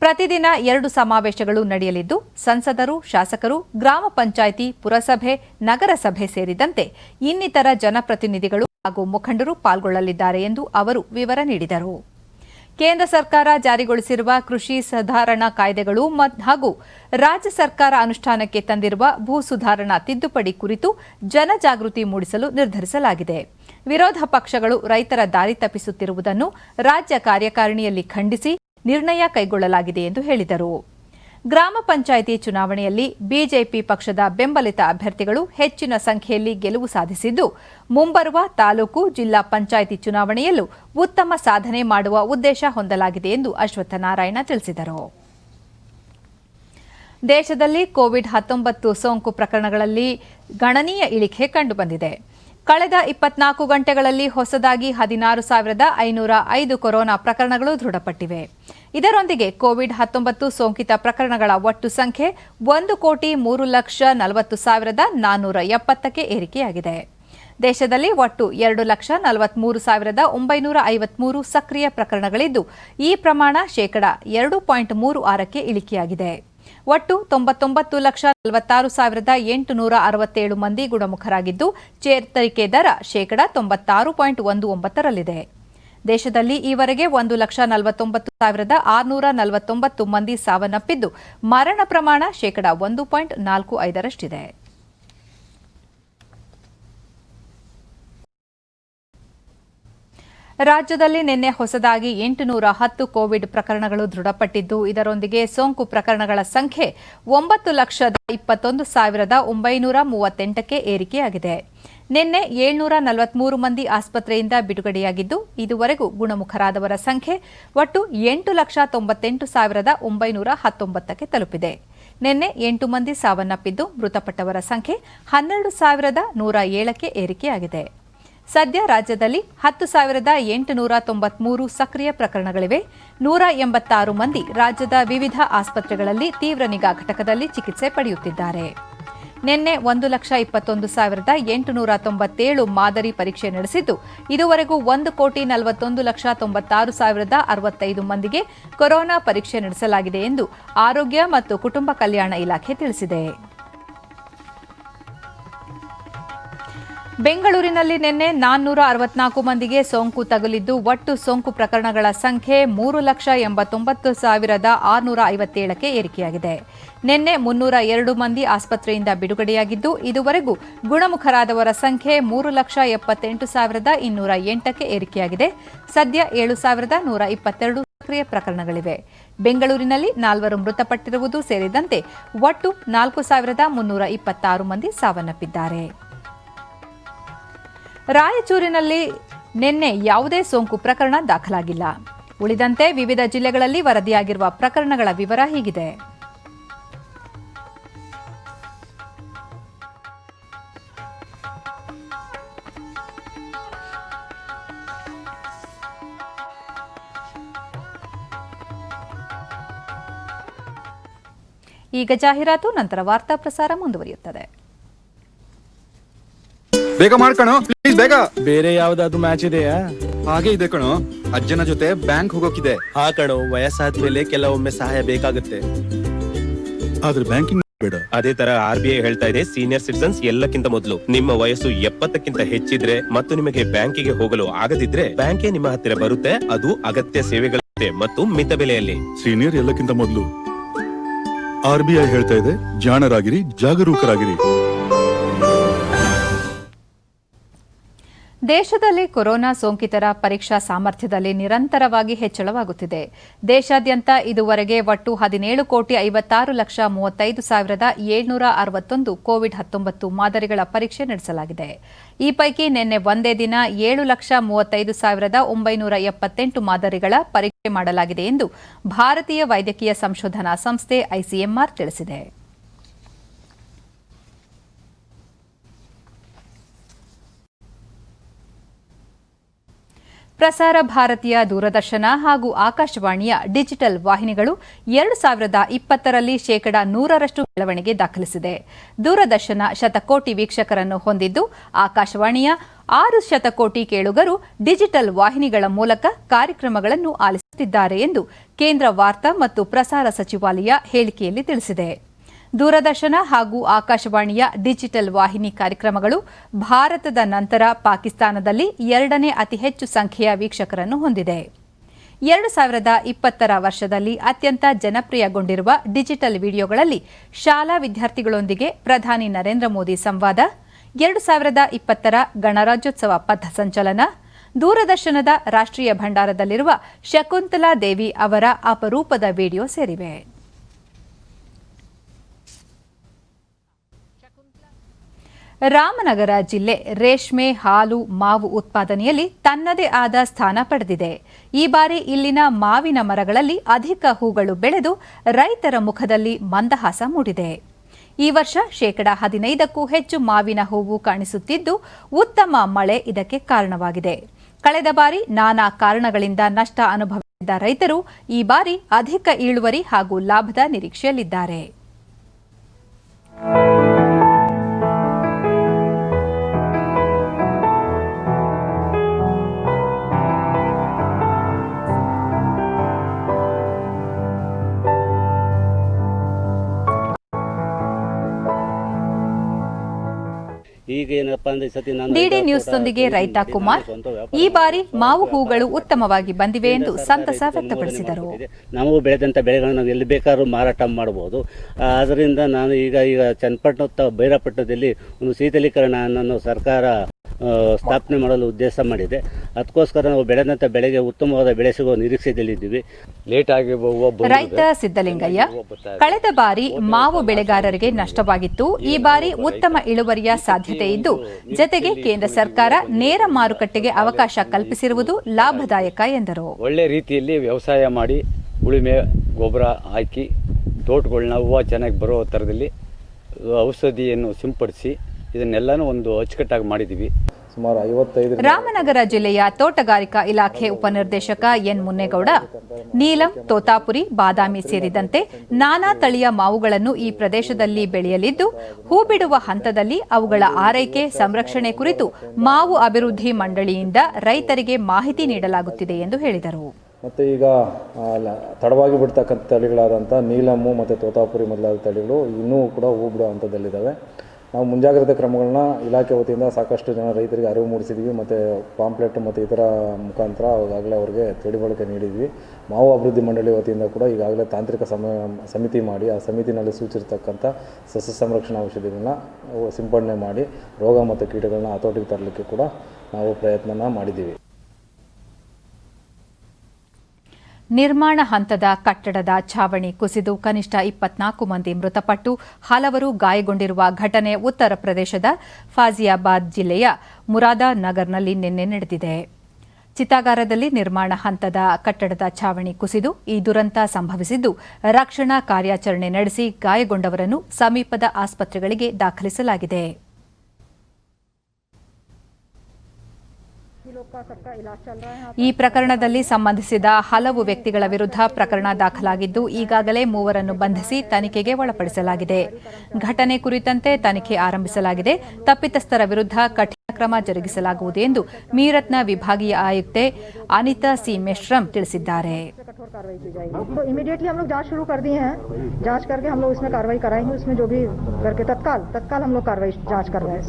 ಪ್ರತಿದಿನ 2 ಸಮಾವೇಶಗಳು ನಡೆಯಲಿದ್ದು, ಸಂಸದರು, ಶಾಸಕರು, ಗ್ರಾಮ ಪಂಚಾಯಿತಿ, ಪುರಸಭೆ, ನಗರಸಭೆ ಸೇರಿದಂತೆ ಇನ್ನಿತರ ಜನಪ್ರತಿನಿಧಿಗಳು ಹಾಗೂ ಮುಖಂಡರು ಪಾಲ್ಗೊಳ್ಳಲಿದ್ದಾರೆ ಎಂದು ಅವರು ವಿವರ ನೀಡಿದರು. ಕೇಂದ್ರ ಸರ್ಕಾರ ಜಾರಿಗೊಳಿಸಿರುವ ಕೃಷಿ ಸುಧಾರಣಾ ಕಾಯ್ದೆಗಳು ಹಾಗೂ ರಾಜ್ಯ ಸರ್ಕಾರ ಅನುಷ್ಠಾನಕ್ಕೆ ತಂದಿರುವ ಭೂ ಸುಧಾರಣಾ ತಿದ್ದುಪಡಿ ಕುರಿತು ಜನಜಾಗೃತಿ ಮೂಡಿಸಲು ನಿರ್ಧರಿಸಲಾಗಿದೆ. ವಿರೋಧ ಪಕ್ಷಗಳು ರೈತರ ದಾರಿ ತಪ್ಪಿಸುತ್ತಿರುವುದನ್ನು ರಾಜ್ಯ ಕಾರ್ಯಕಾರಿಣಿಯಲ್ಲಿ ಖಂಡಿಸಿ ನಿರ್ಣಯ ಕೈಗೊಳ್ಳಲಾಗಿದೆ ಎಂದು ಹೇಳಿದರು. ಗ್ರಾಮ ಪಂಚಾಯಿತಿ ಚುನಾವಣೆಯಲ್ಲಿ ಬಿಜೆಪಿ ಪಕ್ಷದ ಬೆಂಬಲಿತ ಅಭ್ಯರ್ಥಿಗಳು ಹೆಚ್ಚಿನ ಸಂಖ್ಯೆಯಲ್ಲಿ ಗೆಲುವು ಸಾಧಿಸಿದ್ದು, ಮುಂಬರುವ ತಾಲೂಕು, ಜಿಲ್ಲಾ ಪಂಚಾಯಿತಿ ಚುನಾವಣೆಯಲ್ಲೂ ಉತ್ತಮ ಸಾಧನೆ ಮಾಡುವ ಉದ್ದೇಶ ಹೊಂದಲಾಗಿದೆ ಎಂದು ಅಶ್ವತ್ಥನಾರಾಯಣ ತಿಳಿಸಿದರು. ದೇಶದಲ್ಲಿ ಕೋವಿಡ್-19 ಸೋಂಕು ಪ್ರಕರಣಗಳಲ್ಲಿ ಗಣನೀಯ ಇಳಿಕೆ ಕಂಡುಬಂದಿದೆ. ಕಳೆದ 24 ಗಂಟೆಗಳಲ್ಲಿ ಹೊಸದಾಗಿ 16,505 ಕೊರೋನಾ ಪ್ರಕರಣಗಳು ದೃಢಪಟ್ಟಿವೆ. ಇದರೊಂದಿಗೆ ಕೋವಿಡ್-19 ಸೋಂಕಿತ ಪ್ರಕರಣಗಳ ಒಟ್ಟು ಸಂಖ್ಯೆ 1,40,40,470ಕ್ಕೆ ಏರಿಕೆಯಾಗಿದೆ. ದೇಶದಲ್ಲಿ ಒಟ್ಟು 2,43,953 ಸಕ್ರಿಯ ಪ್ರಕರಣಗಳಿದ್ದು, ಈ ಪ್ರಮಾಣ ಶೇಕಡಾ 2.36ಕ್ಕೆ ಇಳಿಕೆಯಾಗಿದೆ. ಒಟ್ಟು 99,46,867 ಮಂದಿ ಗುಣಮುಖರಾಗಿದ್ದು, ಚೇತರಿಕೆ ದರ ಶೇಕಡಾ 96.19ರಲ್ಲಿದೆ. ದೇಶದಲ್ಲಿ ಈವರೆಗೆ 1,49,649 ಮಂದಿ ಸಾವನ್ನಪ್ಪಿದ್ದು, ಮರಣ ಪ್ರಮಾಣ ಶೇಕಡಾ 1.45ರಷ್ಟಿದೆ. ರಾಜ್ಯದಲ್ಲಿ ನಿನ್ನೆ ಹೊಸದಾಗಿ 810 ಕೋವಿಡ್ ಪ್ರಕರಣಗಳು ದೃಢಪಟ್ಟಿದ್ದು, ಇದರೊಂದಿಗೆ ಸೋಂಕು ಪ್ರಕರಣಗಳ ಸಂಖ್ಯೆ 9,21,938ಕ್ಕೆ ಏರಿಕೆಯಾಗಿದೆ. ನಿನ್ನೆ 743 ಮಂದಿ ಆಸ್ಪತ್ರೆಯಿಂದ ಬಿಡುಗಡೆಯಾಗಿದ್ದು, ಇದುವರೆಗೂ ಗುಣಮುಖರಾದವರ ಸಂಖ್ಯೆ ಒಟ್ಟು 8,98,919ಕ್ಕೆ ತಲುಪಿದೆ. ನಿನ್ನೆ 8 ಮಂದಿ ಸಾವನ್ನಪ್ಪಿದ್ದು, ಮೃತಪಟ್ಟವರ ಸಂಖ್ಯೆ 12,107ಕ್ಕೆ ಏರಿಕೆಯಾಗಿದೆ. ಸದ್ಯ ರಾಜ್ಯದಲ್ಲಿ 10,893 ಸಕ್ರಿಯ ಪ್ರಕರಣಗಳಿವೆ. 186 ಮಂದಿ ರಾಜ್ಯದ ವಿವಿಧ ಆಸ್ಪತ್ರೆಗಳಲ್ಲಿ ತೀವ್ರ ನಿಗಾ ಘಟಕದಲ್ಲಿ ಚಿಕಿತ್ಸೆ ಪಡೆಯುತ್ತಿದ್ದಾರೆ. ನಿನ್ನೆ 1,21,897 ಮಾದರಿ ಪರೀಕ್ಷೆ ನಡೆಸಿದ್ದು, ಇದುವರೆಗೂ 1,41,96,065 ಮಂದಿಗೆ ಕೊರೋನಾ ಪರೀಕ್ಷೆ ನಡೆಸಲಾಗಿದೆ ಎಂದು ಆರೋಗ್ಯ ಮತ್ತು ಕುಟುಂಬ ಕಲ್ಯಾಣ ಇಲಾಖೆ ತಿಳಿಸಿದೆ. ಬೆಂಗಳೂರಿನಲ್ಲಿ ನಿನ್ನೆ 464 ಮಂದಿಗೆ ಸೋಂಕು ತಗುಲಿದ್ದು ಒಟ್ಟು ಸೋಂಕು ಪ್ರಕರಣಗಳ ಸಂಖ್ಯೆ 3,89,657ಕ್ಕೆ ಏರಿಕೆಯಾಗಿದೆ. ನಿನ್ನೆ 302 ಮಂದಿ ಆಸ್ಪತ್ರೆಯಿಂದ ಬಿಡುಗಡೆಯಾಗಿದ್ದು ಇದುವರೆಗೂ ಗುಣಮುಖರಾದವರ ಸಂಖ್ಯೆ 3,78,208ಕ್ಕೆ ಏರಿಕೆಯಾಗಿದೆ. ಸದ್ಯ 7,122 ಸಕ್ರಿಯ ಪ್ರಕರಣಗಳಿವೆ. ಬೆಂಗಳೂರಿನಲ್ಲಿ 4 ಮೃತಪಟ್ಟಿರುವುದು ಸೇರಿದಂತೆ ಒಟ್ಟು 4,326 ಮಂದಿ ಸಾವನ್ನಪ್ಪಿದ್ದಾರೆ. ರಾಯಚೂರಿನಲ್ಲಿ ನಿನ್ನೆ ಯಾವುದೇ ಸೋಂಕು ಪ್ರಕರಣ ದಾಖಲಾಗಿಲ್ಲ. ಉಳಿದಂತೆ ವಿವಿಧ ಜಿಲ್ಲೆಗಳಲ್ಲಿ ವರದಿಯಾಗಿರುವ ಪ್ರಕರಣಗಳ ವಿವರ ಹೀಗಿದೆ. ಈಗ ಜಾಹೀರಾತು, ನಂತರ ವಾರ್ತಾ ಪ್ರಸಾರ ಮುಂದುವರಿಯುತ್ತದೆ. ಬೇಗ ಮಾಡ್ಕಣೋ ಪ್ಲೀಸ್, ಬೇಗ. ಬೇರೆ ಯಾವ್ದಾದ್ರು ಮ್ಯಾಚ್ ಇದೆಯಾ? ಹಾಗೆ ಇದೆ ಕಣೋ, ಅಜ್ಜನ ಜೊತೆ ಬ್ಯಾಂಕ್ ಹೋಗೋಕಿದೆ. ಹಾ ಕಣೋ, ವಯಸ್ಸಾದ್ಮೇಲೆ ಕೆಲವೊಮ್ಮೆ ಸಹಾಯ ಬೇಕಾಗುತ್ತೆ. ಆದ್ರೆ ಬ್ಯಾಂಕಿಂಗ್ ಬೇಡ. ಅದೇ ತರ RBI ಹೇಳ್ತಾ ಇದೆ, ಸೀನಿಯರ್ ಸಿಟಿಸನ್ಸ್ ಎಲ್ಲಕ್ಕಿಂತ ಮೊದಲು. ನಿಮ್ಮ ವಯಸ್ಸು 70ಕ್ಕಿಂತ ಹೆಚ್ಚಿದ್ರೆ ಮತ್ತು ನಿಮಗೆ ಬ್ಯಾಂಕಿಗೆ ಹೋಗಲು ಆಗದಿದ್ರೆ ಬ್ಯಾಂಕೇ ನಿಮ್ಮ ಹತ್ತಿರ ಬರುತ್ತೆ. ಅದು ಅಗತ್ಯ ಸೇವೆಗಳಿರುತ್ತೆ ಮತ್ತು ಮಿತ ಬೆಲೆಯಲ್ಲಿ. ಸೀನಿಯರ್ ಎಲ್ಲಕ್ಕಿಂತ ಮೊದಲು. RBI ಹೇಳ್ತಾ ಇದೆ, ಜಾಣರಾಗಿರಿ, ಜಾಗರೂಕರಾಗಿರಿ. ದೇಶದಲ್ಲಿ ಕೊರೋನಾ ಸೋಂಕಿತರ ಪರೀಕ್ಷಾ ಸಾಮರ್ಥ್ಯದಲ್ಲಿ ನಿರಂತರವಾಗಿ ಹೆಚ್ಚಳವಾಗುತ್ತಿದೆ. ದೇಶಾದ್ಯಂತ ಇದುವರೆಗೆ ಒಟ್ಟು 17,56,35,761 ಕೋವಿಡ್-19 ಮಾದರಿಗಳ ಪರೀಕ್ಷೆ ನಡೆಸಲಾಗಿದೆ. ಈ ಪೈಕಿ ನಿನ್ನೆ ಒಂದೇ ದಿನ 7,35,978 ಮಾದರಿಗಳ ಪರೀಕ್ಷೆ ಮಾಡಲಾಗಿದೆ ಎಂದು ಭಾರತೀಯ ವೈದ್ಯಕೀಯ ಸಂಶೋಧನಾ ಸಂಸ್ಥೆ ICMR ತಿಳಿಸಿದೆ. ಪ್ರಸಾರ ಭಾರತೀಯ ದೂರದರ್ಶನ ಹಾಗೂ ಆಕಾಶವಾಣಿಯ ಡಿಜಿಟಲ್ ವಾಹಿನಿಗಳು 2020ರಲ್ಲಿ 100% ಬೆಳವಣಿಗೆ ದಾಖಲಿಸಿದೆ. ದೂರದರ್ಶನ ಶತಕೋಟಿ ವೀಕ್ಷಕರನ್ನು ಹೊಂದಿದ್ದು, ಆಕಾಶವಾಣಿಯ 6 ಶತಕೋಟಿ ಕೇಳುಗರು ಡಿಜಿಟಲ್ ವಾಹಿನಿಗಳ ಮೂಲಕ ಕಾರ್ಯಕ್ರಮಗಳನ್ನು ಆಲಿಸುತ್ತಿದ್ದಾರೆ ಎಂದು ಕೇಂದ್ರ ವಾರ್ತಾ ಮತ್ತು ಪ್ರಸಾರ ಸಚಿವಾಲಯ ಹೇಳಿಕೆಯಲ್ಲಿ ತಿಳಿಸಿದೆ. ದೂರದರ್ಶನ ಹಾಗೂ ಆಕಾಶವಾಣಿಯ ಡಿಜಿಟಲ್ ವಾಹಿನಿ ಕಾರ್ಯಕ್ರಮಗಳು ಭಾರತದ ನಂತರ ಪಾಕಿಸ್ತಾನದಲ್ಲಿ 2ನೇ ಅತಿ ಹೆಚ್ಚು ಸಂಖ್ಯೆಯ ವೀಕ್ಷಕರನ್ನು ಹೊಂದಿದೆ. 2020ರ ವರ್ಷದಲ್ಲಿ ಅತ್ಯಂತ ಜನಪ್ರಿಯಗೊಂಡಿರುವ ಡಿಜಿಟಲ್ ವಿಡಿಯೋಗಳಲ್ಲಿ ಶಾಲಾ ವಿದ್ಯಾರ್ಥಿಗಳೊಂದಿಗೆ ಪ್ರಧಾನಿ ನರೇಂದ್ರ ಮೋದಿ ಸಂವಾದ, 2020ರ ಗಣರಾಜ್ಯೋತ್ಸವ ಪಥಸಂಚಲನ, ದೂರದರ್ಶನದ ರಾಷ್ಟ್ರೀಯ ಭಂಡಾರದಲ್ಲಿರುವ ಶಕುಂತಲಾ ದೇವಿ ಅವರ ಅಪರೂಪದ ವಿಡಿಯೋ ಸೇರಿವೆ. ರಾಮನಗರ ಜಿಲ್ಲೆ ರೇಷ್ಮೆ, ಹಾಲು, ಮಾವು ಉತ್ಪಾದನೆಯಲ್ಲಿ ತನ್ನದೇ ಆದ ಸ್ಥಾನ ಪಡೆದಿದೆ. ಈ ಬಾರಿ ಇಲ್ಲಿನ ಮಾವಿನ ಮರಗಳಲ್ಲಿ ಅಧಿಕ ಹೂಗಳು ಬೆಳೆದು ರೈತರ ಮುಖದಲ್ಲಿ ಮಂದಹಾಸ ಮೂಡಿದೆ. ಈ ವರ್ಷ 15%ಕ್ಕೂ ಹೆಚ್ಚು ಮಾವಿನ ಹೂವು ಕಾಣಿಸುತ್ತಿದ್ದು, ಉತ್ತಮ ಮಳೆ ಇದಕ್ಕೆ ಕಾರಣವಾಗಿದೆ. ಕಳೆದ ಬಾರಿ ನಾನಾ ಕಾರಣಗಳಿಂದ ನಷ್ಟ ಅನುಭವಿಸಿದ್ದ ರೈತರು ಈ ಬಾರಿ ಅಧಿಕ ಇಳುವರಿ ಹಾಗೂ ಲಾಭದ ನಿರೀಕ್ಷೆಯಲ್ಲಿದ್ದಾರೆ. ಡಿಡಿ ನ್ಯೂಸ್ನೊಂದಿಗೆ ರೈತ ಕುಮಾರ್, ಈ ಬಾರಿ ಮಾವು ಹೂಗಳು ಉತ್ತಮವಾಗಿ ಬಂದಿವೆ ಎಂದು ಸಂತಸ ವ್ಯಕ್ತಪಡಿಸಿದರು. ನಾವು ಬೆಳೆದಂಥ ಬೆಳೆಗಳನ್ನು ನಾವು ಎಲ್ಲಿ ಬೇಕಾದ್ರೂ ಮಾರಾಟ ಮಾಡಬಹುದು. ಅದರಿಂದ ನಾನು ಈಗ ಚನ್ನಪಟ್ಟಣ ಬೈರಪಟ್ಟಣದಲ್ಲಿ ಒಂದು ಶೀತಲೀಕರಣ ಅನ್ನು ಸರ್ಕಾರ ಸ್ಥಾಪನೆ ಮಾಡಲು ಉದ್ದೇಶ ಮಾಡಿದೆ. ಅದಕ್ಕೋಸ್ಕರ ನಾವು ಬೆಳೆದಂಥ ಬೆಳೆಗೆ ಉತ್ತಮವಾದ ಬೆಳೆ ಸಿಗುವ ನಿರೀಕ್ಷೆಯಲ್ಲಿದ್ದೀವಿ. ಲೇಟ್ ಆಗಿ ರೈತ ಸಿದ್ದಲಿಂಗಯ್ಯ, ಕಳೆದ ಬಾರಿ ಮಾವು ಬೆಳೆಗಾರರಿಗೆ ನಷ್ಟವಾಗಿತ್ತು. ಈ ಬಾರಿ ಉತ್ತಮ ಇಳುವರಿಯ ಸಾಧ್ಯತೆ ಇದ್ದು, ಜತೆಗೆ ಕೇಂದ್ರ ಸರ್ಕಾರ ನೇರ ಮಾರುಕಟ್ಟೆಗೆ ಅವಕಾಶ ಕಲ್ಪಿಸಿರುವುದು ಲಾಭದಾಯಕ ಎಂದರು. ಒಳ್ಳೆ ರೀತಿಯಲ್ಲಿ ವ್ಯವಸಾಯ ಮಾಡಿ ಉಳುಮೆ ಗೊಬ್ಬರ ಹಾಕಿ ತೋಟಗಳನ್ನ ಹೂವು ಚೆನ್ನಾಗಿ ಬರೋ ಥರದಲ್ಲಿ ಔಷಧಿಯನ್ನು ಸಿಂಪಡಿಸಿ ಇದನ್ನೆಲ್ಲನೂ ಒಂದು ಅಚ್ಚುಕಟ್ಟಾಗಿ ಮಾಡಿದ್ದೀವಿ. ಸುಮಾರು 55. ರಾಮನಗರ ಜಿಲ್ಲೆಯ ತೋಟಗಾರಿಕಾ ಇಲಾಖೆ ಉಪನಿರ್ದೇಶಕ ಎನ್ ಮುನ್ನೇಗೌಡ, ನೀಲಂ, ತೋತಾಪುರಿ, ಬಾದಾಮಿ ಸೇರಿದಂತೆ ನಾನಾ ತಳಿಯ ಮಾವುಗಳನ್ನು ಈ ಪ್ರದೇಶದಲ್ಲಿ ಬೆಳೆಯಲಿದ್ದು, ಹೂ ಬಿಡುವ ಹಂತದಲ್ಲಿ ಅವುಗಳ ಆರೈಕೆ, ಸಂರಕ್ಷಣೆ ಕುರಿತು ಮಾವು ಅಭಿವೃದ್ಧಿ ಮಂಡಳಿಯಿಂದ ರೈತರಿಗೆ ಮಾಹಿತಿ ನೀಡಲಾಗುತ್ತಿದೆ ಎಂದು ಹೇಳಿದರು. ಮತ್ತು ಈಗ ತಡವಾಗಿ ಬಿಡ್ತಕ್ಕಂಥ ತಳಿಗಳಾದಂಥ ನೀಲಮ್ಮು ಮತ್ತು ತೋತಾಪುರಿ ಮೊದಲಾದ ತಳಿಗಳು ಇನ್ನೂ ಕೂಡ ಹೂ ಬಿಡೋ ಹಂತದಲ್ಲಿದ್ದಾವೆ. ನಾವು ಮುಂಜಾಗ್ರತೆ ಕ್ರಮಗಳನ್ನ ಇಲಾಖೆ ವತಿಯಿಂದ ಸಾಕಷ್ಟು ಜನ ರೈತರಿಗೆ ಅರಿವು ಮೂಡಿಸಿದ್ವಿ ಮತ್ತು ಪಾಂಪ್ಲೆಟ್ ಮತ್ತು ಇತರ ಮುಖಾಂತರ ಈಗಾಗಲೇ ಅವರಿಗೆ ತಿಳಿವಳಿಕೆ ನೀಡಿದ್ವಿ. ಮಾವು ಅಭಿವೃದ್ಧಿ ಮಂಡಳಿ ವತಿಯಿಂದ ಕೂಡ ಈಗಾಗಲೇ ತಾಂತ್ರಿಕ ಸಮಿತಿ ಮಾಡಿ ಆ ಸಮಿತಿನಲ್ಲಿ ಸೂಚಿಸಿರ್ತಕ್ಕಂಥ ಸಸ್ಯ ಸಂರಕ್ಷಣಾ ಔಷಧಿಗಳನ್ನ ಸಿಂಪಡಣೆ ಮಾಡಿ ರೋಗ ಮತ್ತು ಕೀಟಗಳನ್ನ ಹತೋಟಿಗೆ ತರಲಿಕ್ಕೆ ಕೂಡ ನಾವು ಪ್ರಯತ್ನ ಮಾಡಿದ್ದೀವಿ. ನಿರ್ಮಾಣ ಹಂತದ ಕಟ್ಟಡದ ಛಾವಣಿ ಕುಸಿದು ಕನಿಷ್ಠ 24 ಮಂದಿ ಮೃತಪಟ್ಟು ಹಲವರು ಗಾಯಗೊಂಡಿರುವ ಘಟನೆ ಉತ್ತರ ಪ್ರದೇಶದ ಫಾಜಿಯಾಬಾದ್ ಜಿಲ್ಲೆಯ ಮುರಾದಾನಗರ್ನಲ್ಲಿ ನಿನ್ನೆ ನಡೆದಿದೆ. ಚಿತಾಗಾರದಲ್ಲಿ ನಿರ್ಮಾಣ ಹಂತದ ಕಟ್ಟಡದ ಛಾವಣಿ ಕುಸಿದು ಈ ದುರಂತ ಸಂಭವಿಸಿದ್ದು, ರಕ್ಷಣಾ ಕಾರ್ಯಾಚರಣೆ ನಡೆಸಿ ಗಾಯಗೊಂಡವರನ್ನು ಸಮೀಪದ ಆಸ್ಪತ್ರೆಗಳಿಗೆ ದಾಖಲಿಸಲಾಗಿದೆ. ಈ ಪ್ರಕರಣದಲ್ಲಿ ಸಂಬಂಧಿಸಿದ ಹಲವು ವ್ಯಕ್ತಿಗಳ ವಿರುದ್ಧ ಪ್ರಕರಣ ದಾಖಲಾಗಿದ್ದು, ಈಗಾಗಲೇ 3 ಬಂಧಿಸಿ ತನಿಖೆಗೆ ಒಳಪಡಿಸಲಾಗಿದೆ. ಘಟನೆ ಕುರಿತಂತೆ ತನಿಖೆ ಆರಂಭಿಸಲಾಗಿದೆ. ತಪ್ಪಿತಸ್ಥರ ವಿರುದ್ಧ ಕಠಿಣ ಕ್ರಮ ಜರುಗಿಸಲಾಗುವುದು ಎಂದು ಮೀರತ್ನ ವಿಭಾಗೀಯ ಆಯುಕ್ತೆ ಅನಿತಾ ಸಿ ಮೆಶ್ರಮ್ ತಿಳಿಸಿದ್ದಾರೆ. तो इमीडिएटली हम लोग जांच शुरू कर दिए हैं. जांच करके हम लोग इसमें कार्रवाई कराएंगे. उसमें जो भी करके तत्काल हम लोग कार्रवाई जांच कर रहे हैं.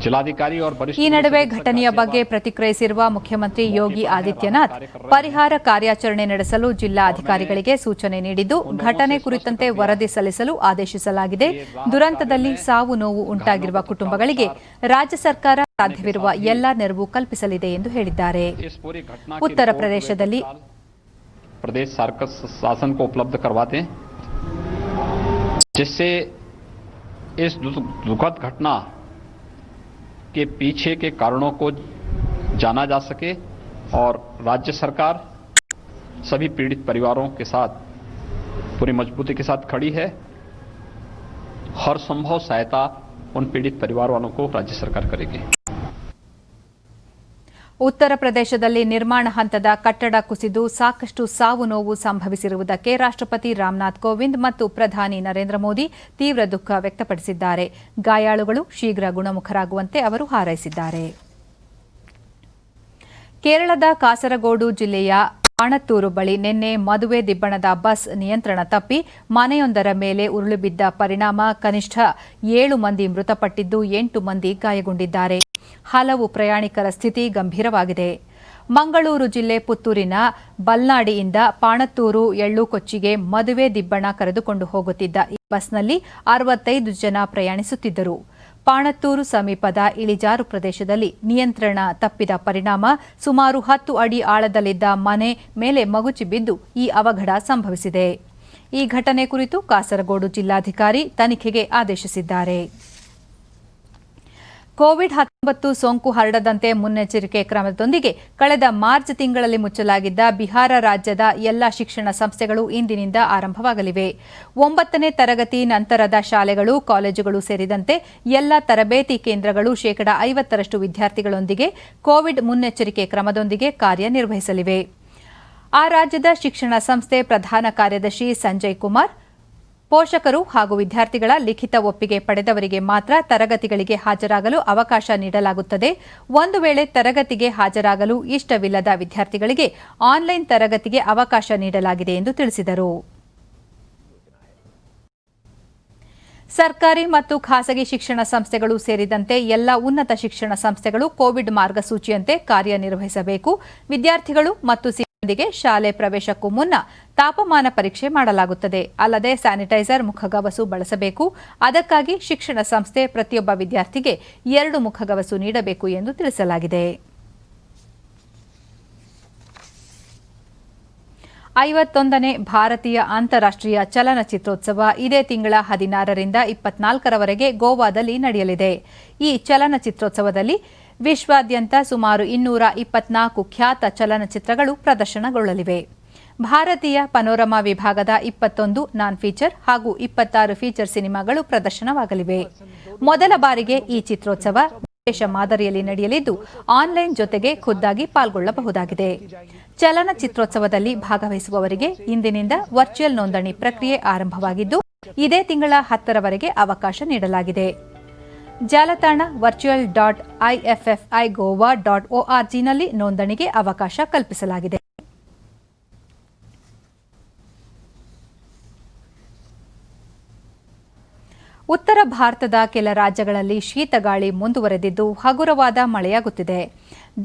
जिलाधिकारी और ಈ ನಡುವೆ ಘಟನೆಯ ಬಗ್ಗೆ ಪ್ರತಿಕ್ರಿಯಿಸಿರುವ ಮುಖ್ಯಮಂತ್ರಿ ಯೋಗಿ ಆದಿತ್ಯನಾಥ್, ಪರಿಹಾರ ಕಾರ್ಯಾಚರಣೆ ನಡೆಸಲು ಜಿಲ್ಲಾ ಅಧಿಕಾರಿಗಳಿಗೆ ಸೂಚನೆ ನೀಡಿದ್ದು, ಘಟನೆ ಕುರಿತಂತೆ ವರದಿ ಸಲ್ಲಿಸಲು ಆದೇಶಿಸಲಾಗಿದೆ. ದುರಂತದಲ್ಲಿ ಸಾವು ನೋವು ಉಂಟಾಗಿರುವ ಕುಟುಂಬಗಳಿಗೆ ರಾಜ್ಯ ಸರ್ಕಾರ ಸಾಧ್ಯವಿರುವ ಎಲ್ಲ ನೆರವು ಕಲ್ಪಿಸಲಿದೆ ಎಂದು ಹೇಳಿದ್ದಾರೆ. ಉತ್ತರ ಪ್ರದೇಶದಲ್ಲಿ प्रदेश शासन को उपलब्ध करवाते हैं, जिससे इस दुखद घटना के पीछे के कारणों को जाना जा सके और राज्य सरकार सभी पीड़ित परिवारों के साथ पूरी मजबूती के साथ खड़ी है. हर संभव सहायता उन पीड़ित परिवार वालों को राज्य सरकार करेगी. ಉತ್ತರ ಪ್ರದೇಶದಲ್ಲಿ ನಿರ್ಮಾಣ ಹಂತದ ಕಟ್ಟಡ ಕುಸಿದು ಸಾಕಷ್ಟು ಸಾವು ನೋವು ಸಂಭವಿಸಿರುವುದಕ್ಕೆ ರಾಷ್ಟ್ರಪತಿ ರಾಮನಾಥ್ ಕೋವಿಂದ್ ಮತ್ತು ಪ್ರಧಾನಿ ನರೇಂದ್ರ ಮೋದಿ ತೀವ್ರ ದುಃಖ ವ್ಯಕ್ತಪಡಿಸಿದ್ದಾರೆ. ಗಾಯಾಳುಗಳು ಶೀಘ್ರ ಗುಣಮುಖರಾಗುವಂತೆ ಅವರು ಹಾರೈಸಿದ್ದಾರೆ. ಕೇರಳದ ಕಾಸರಗೋಡು ಜಿಲ್ಲೆಯ ಪಾಣತ್ತೂರು ಬಳಿ ನಿನ್ನೆ ಮದುವೆ ದಿಬ್ಬಣದ ಬಸ್ ನಿಯಂತ್ರಣ ತಪ್ಪಿ ಮನೆಯೊಂದರ ಮೇಲೆ ಉರುಳಿಬಿದ್ದ ಪರಿಣಾಮ ಕನಿಷ್ಠ 7 ಮಂದಿ ಮೃತಪಟ್ಟಿದ್ದು 8 ಮಂದಿ ಗಾಯಗೊಂಡಿದ್ದಾರೆ. ಹಲವು ಪ್ರಯಾಣಿಕರ ಸ್ಥಿತಿ ಗಂಭೀರವಾಗಿದೆ. ಮಂಗಳೂರು ಜಿಲ್ಲೆ ಪುತ್ತೂರಿನ ಬಲ್ನಾಡಿಯಿಂದ ಪಾಣತ್ತೂರು ಎಳ್ಳುಕೊಚ್ಚಿಗೆ ಮದುವೆ ದಿಬ್ಬಣ ಕರೆದುಕೊಂಡು ಹೋಗುತ್ತಿದ್ದ ಈ ಬಸ್ನಲ್ಲಿ 65 ಜನ ಪ್ರಯಾಣಿಸುತ್ತಿದ್ದರು. ಪಾಣತ್ತೂರು ಸಮೀಪದ ಇಳಿಜಾರು ಪ್ರದೇಶದಲ್ಲಿ ನಿಯಂತ್ರಣ ತಪ್ಪಿದ ಪರಿಣಾಮ ಸುಮಾರು 10 ಅಡಿ ಆಳದಲ್ಲಿದ್ದ ಮನೆ ಮೇಲೆ ಮಗುಚಿ ಬಿದ್ದು ಈ ಅವಘಡ ಸಂಭವಿಸಿದೆ. ಈ ಘಟನೆ ಕುರಿತು ಕಾಸರಗೋಡು ಜಿಲ್ಲಾಧಿಕಾರಿ ತನಿಖೆಗೆ ಆದೇಶಿಸಿದ್ದಾರೆ. ಕೋವಿಡ್-19 ಸೋಂಕು ಹರಡದಂತೆ ಮುನ್ನೆಚ್ಚರಿಕೆ ಕ್ರಮದೊಂದಿಗೆ ಕಳೆದ ಮಾರ್ಚ್ ತಿಂಗಳಲ್ಲಿ ಮುಚ್ಚಲಾಗಿದ್ದ ಬಿಹಾರ ರಾಜ್ಯದ ಎಲ್ಲ ಶಿಕ್ಷಣ ಸಂಸ್ಥೆಗಳು ಇಂದಿನಿಂದ ಆರಂಭವಾಗಲಿವೆ. 9ನೇ ತರಗತಿ ನಂತರದ ಶಾಲೆಗಳು, ಕಾಲೇಜುಗಳು ಸೇರಿದಂತೆ ಎಲ್ಲ ತರಬೇತಿ ಕೇಂದ್ರಗಳು 50% ವಿದ್ಯಾರ್ಥಿಗಳೊಂದಿಗೆ ಕೋವಿಡ್ ಮುನ್ನೆಚ್ಚರಿಕೆ ಕ್ರಮದೊಂದಿಗೆ ಕಾರ್ಯನಿರ್ವಹಿಸಲಿವೆ. ಆ ರಾಜ್ಯದ ಶಿಕ್ಷಣ ಸಂಸ್ಥೆ ಪ್ರಧಾನ ಕಾರ್ಯದರ್ಶಿ ಸಂಜಯ್ ಕುಮಾರ್, ಪೋಷಕರು ಹಾಗೂ ವಿದ್ಯಾರ್ಥಿಗಳ ಲಿಖಿತ ಒಪ್ಪಿಗೆ ಪಡೆದವರಿಗೆ ಮಾತ್ರ ತರಗತಿಗಳಿಗೆ ಹಾಜರಾಗಲು ಅವಕಾಶ ನೀಡಲಾಗುತ್ತದೆ. ಒಂದು ವೇಳೆ ತರಗತಿಗೆ ಹಾಜರಾಗಲು ಇಷ್ಟವಿಲ್ಲದ ವಿದ್ಯಾರ್ಥಿಗಳಿಗೆ ಆನ್ಲೈನ್ ತರಗತಿಗೆ ಅವಕಾಶ ನೀಡಲಾಗಿದೆ ಎಂದು ತಿಳಿಸಿದರು. ಸರ್ಕಾರಿ ಮತ್ತು ಖಾಸಗಿ ಶಿಕ್ಷಣ ಸಂಸ್ಥೆಗಳು ಸೇರಿದಂತೆ ಎಲ್ಲ ಉನ್ನತ ಶಿಕ್ಷಣ ಸಂಸ್ಥೆಗಳು ಕೋವಿಡ್ ಮಾರ್ಗಸೂಚಿಯಂತೆ ಕಾರ್ಯನಿರ್ವಹಿಸಬೇಕು. ವಿದ್ಯಾರ್ಥಿಗಳು ಮತ್ತು ಸಿಬ್ಬಂದಿಗೆ ಶಾಲೆ ಪ್ರವೇಶಕ್ಕೂ ಮುನ್ನ ತಾಪಮಾನ ಪರೀಕ್ಷೆ ಮಾಡಲಾಗುತ್ತದೆ. ಅಲ್ಲದೆ ಸ್ಯಾನಿಟೈಸರ್, ಮುಖಗವಸು ಬಳಸಬೇಕು. ಅದಕ್ಕಾಗಿ ಶಿಕ್ಷಣ ಸಂಸ್ಥೆ ಪ್ರತಿಯೊಬ್ಬ ವಿದ್ಯಾರ್ಥಿಗೆ 2 ಮುಖಗವಸು ನೀಡಬೇಕು ಎಂದು ತಿಳಿಸಲಾಗಿದೆ. 51ನೇ ಭಾರತೀಯ ಅಂತಾರಾಷ್ಟ್ರೀಯ ಚಲನಚಿತ್ರೋತ್ಸವ ಇದೇ ತಿಂಗಳ 16ರಿಂದ 24ರವರೆಗೆ ಗೋವಾದಲ್ಲಿ ನಡೆಯಲಿದೆ. ಈ ಚಲನಚಿತ್ರೋತ್ಸವದಲ್ಲಿ ವಿಶ್ವಾದ್ಯಂತ ಸುಮಾರು 224 ಖ್ಯಾತ ಚಲನಚಿತ್ರಗಳು ಪ್ರದರ್ಶನಗೊಳ್ಳಲಿವೆ. ಭಾರತೀಯ ಪನೋರಮಾ ವಿಭಾಗದ 21 ನಾನ್ ಫೀಚರ್ ಹಾಗೂ 26 ಫೀಚರ್ ಸಿನಿಮಾಗಳು ಪ್ರದರ್ಶನವಾಗಲಿವೆ. ಮೊದಲ ಬಾರಿಗೆ ಈ ಚಿತ್ರೋತ್ಸವ ವಿಶೇಷ ಮಾದರಿಯಲ್ಲಿ ನಡೆಯಲಿದ್ದು ಆನ್ಲೈನ್ ಜೊತೆಗೆ ಖುದ್ದಾಗಿ ಪಾಲ್ಗೊಳ್ಳಬಹುದಾಗಿದೆ. ಚಲನಚಿತ್ರೋತ್ಸವದಲ್ಲಿ ಭಾಗವಹಿಸುವವರಿಗೆ ಇಂದಿನಿಂದ ವರ್ಚುವಲ್ ನೋಂದಣಿ ಪ್ರಕ್ರಿಯೆ ಆರಂಭವಾಗಿದ್ದು ಇದೇ ತಿಂಗಳ 10ರವರೆಗೆ ಅವಕಾಶ ನೀಡಲಾಗಿದೆ. ಜಾಲತಾಣ virtual.iffigova.org ನಲ್ಲಿ ನೋಂದಣಿಗೆ ಅವಕಾಶ ಕಲ್ಪಿಸಲಾಗಿದೆ. ಉತ್ತರ ಭಾರತದ ಕೆಲ ರಾಜ್ಯಗಳಲ್ಲಿ ಶೀತಗಾಳಿ ಮುಂದುವರೆದಿದ್ದು ಹಗುರವಾದ ಮಳೆಯಾಗುತ್ತಿದೆ.